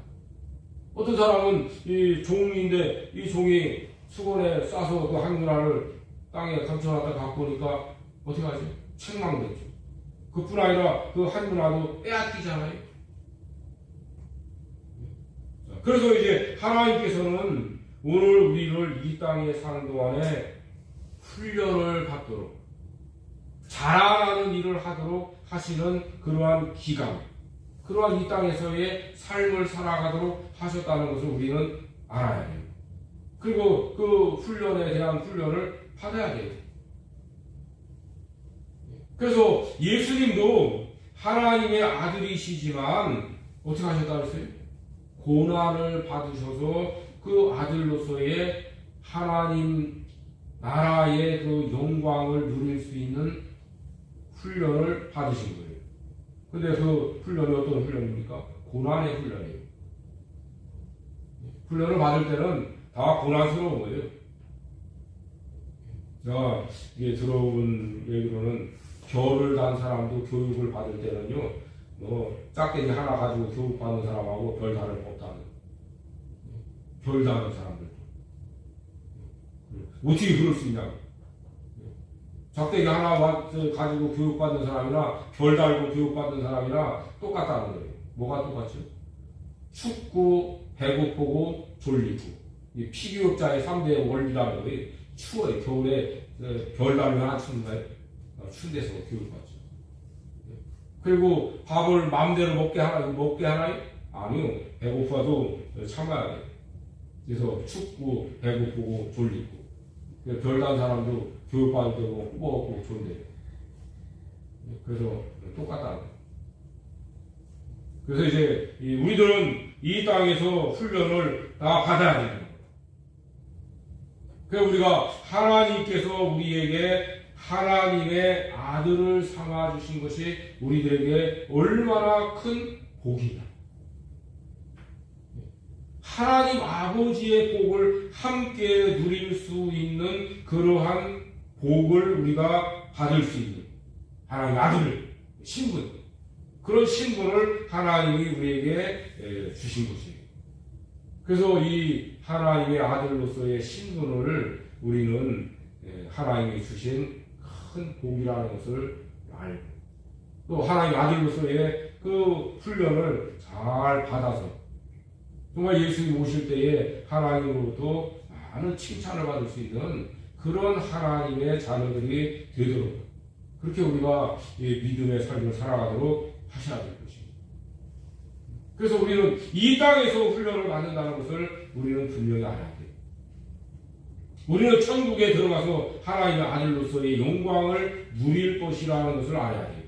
어떤 사람은 이 종인데 이 종이 수건에 싸서 그 한 문화를 땅에 감춰놨다 갖고 오니까 어떻게 하지? 책망됐죠. 그뿐 아니라 그 한 문화도 빼앗기잖아요. 그래서 이제 하나님께서는 오늘 우리를 이 땅에 사는 동안에 훈련을 받도록 잘하는 일을 하도록 하시는 그러한 기간, 그러한 이 땅에서의 삶을 살아가도록 하셨다는 것을 우리는 알아야 돼요. 그리고 그 훈련에 대한 훈련을 받아야 돼요. 그래서 예수님도 하나님의 아들이시지만 어떻게 하셨다고 했어요? 고난을 받으셔서 그 아들로서의 하나님 나라의 그 영광을 누릴 수 있는 훈련을 받으신 거예요. 근데 그 훈련이 어떤 훈련입니까? 고난의 훈련이에요. 훈련을 받을 때는 다 고난스러운 거예요. 제가 이게 들어온 얘기로는 별을 단 사람도 교육을 받을 때는요, 짝대기 하나 가지고 교육받는 사람하고 별 다를 거 없다는. 별 다는 사람들도. 어떻게 그럴 수 있냐? 짝대기 하나 가지고 교육받는 사람이나 별 달고 교육받는 사람이나 똑같다는 거예요. 뭐가 똑같죠? 춥고 배고프고 졸리고. 이 피교육자의 3대 원리라는 거예요. 추워요. 겨울에 별 달면 안 추운가요? 추운 데서 교육받죠. 그리고 밥을 마음대로 먹게 하나요? 아니요. 배고파도 참아야 돼요. 그래서 춥고 배고프고 졸리고. 별단 사람도 교육받을 때고 먹고 좋은데. 그래서 똑같다. 그래서 이제 우리들은 이 땅에서 훈련을 다 받아야 됩니다. 그래서 우리가 하나님께서 우리에게 하나님의 아들을 삼아 주신 것이 우리들에게 얼마나 큰 복이다. 하나님 아버지의 복을 함께 누릴 수 있는 그러한 복을 우리가 받을 수 있는 하나님 아들을 신분, 그런 신분을 하나님이 우리에게 주신 것이에요. 그래서 이 하나님의 아들로서의 신분을 우리는 하나님이 주신 큰 복이라는 것을 알고, 또 하나님 아들로서의 그 훈련을 잘 받아서 정말 예수님 오실 때에 하나님으로부터 많은 칭찬을 받을 수 있는 그런 하나님의 자녀들이 되도록, 그렇게 우리가 믿음의 삶을 살아가도록 하셔야 될 것입니다. 그래서 우리는 이 땅에서 훈련을 받는다는 것을 우리는 분명히 알아야 돼요. 우리는 천국에 들어가서 하나님의 아들로서의 영광을 누릴 것이라는 것을 알아야 돼요.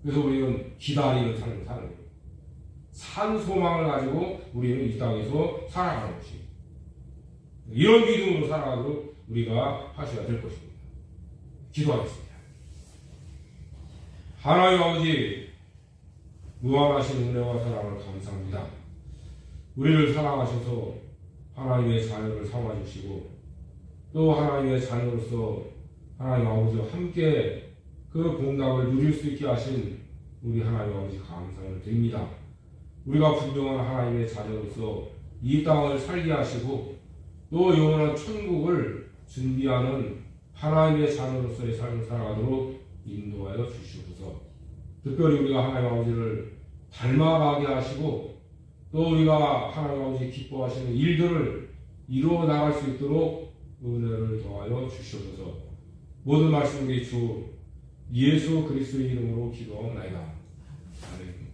그래서 우리는 기다리는 삶을 사는 거예요. 산 소망을 가지고 우리는 이 땅에서 살아가는 것입니다. 이런 믿음으로 살아가도록 우리가 하셔야 될 것입니다. 기도하겠습니다. 하나님 아버지, 무한하신 은혜와 사랑을 감사합니다. 우리를 사랑하셔서 하나님의 자녀를 삼아주시고, 또 하나님의 자녀로서 하나님 아버지와 함께 그 복락을 누릴 수 있게 하신 우리 하나님 아버지 감사를 드립니다. 우리가 분명한 하나님의 자녀로서 이 땅을 살게 하시고, 또 영원한 천국을 준비하는 하나님의 자녀로서의 삶을 살아가도록 인도하여 주시옵소서. 특별히 우리가 하나님 아버지를 닮아가게 하시고, 또 우리가 하나님 아버지 기뻐하시는 일들을 이루어 나갈 수 있도록 은혜를 더하여 주시옵소서. 모든 말씀 우리 주 예수 그리스도의 이름으로 기도하옵나이다. 아멘.